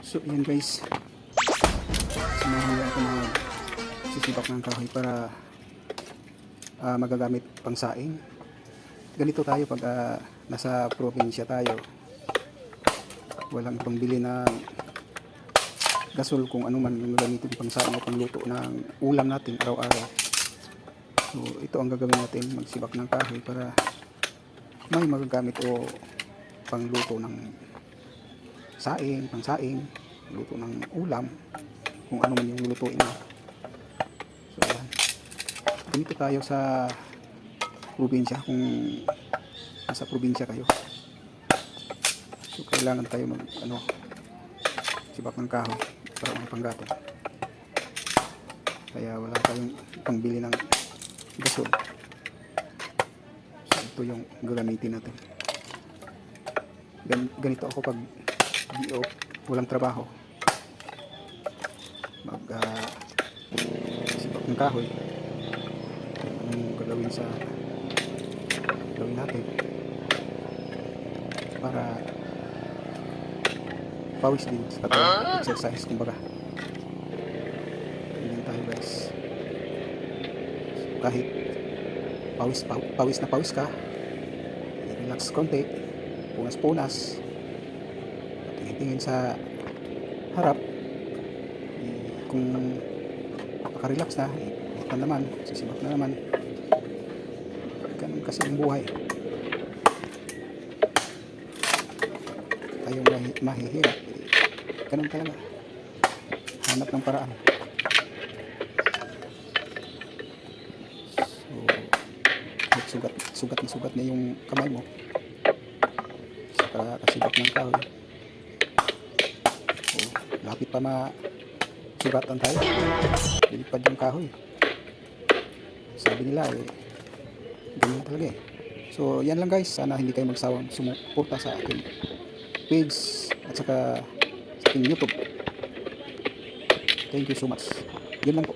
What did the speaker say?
So yan guys, sinahin ako na sisibak ng kahoy para magagamit pang saing. Ganito tayo pag nasa probinsya tayo, walang pangbili ng gasol kung ano man yung gagamitin pang saing o pangluto ng ulam natin araw-araw. So ito ang gagawin natin, magsibak ng kahoy para may magagamit o pangluto ng saing, pang saing, luto ng ulam, kung ano man yung lulutuin mo. So ayan, ganito tayo sa probinsya, kung nasa probinsya kayo. So kailangan tayo mag sibak ng kahoy para may panggatong, kaya wala tayong pangbili ng gasol. So ito yung gagamitin natin. Ganito ako pag walang trabaho, sibak ng kahoy. Anong gagawin natin para pawis din sa katawan, exercise kumbaga. Ganyan tayo guys. So, kahit pawis na pawis ka, relax konti, punas-punas, tingin sa harap, kung nakarelax na, ito naman, sisibak na naman. Ganun kasi ang buhay, tayong mahihirap, ganun talaga, hanap ng paraan. So sugat na yung kamay mo sa kasibak ng kahoy. Lapit pa masugatan tayo, lilipad yung kahoy. Sabi nila ganyan talaga eh. So yan lang guys, sana hindi kayo magsawang sumuporta sa aking page at saka sa aking YouTube. Thank you so much. Yun lang po.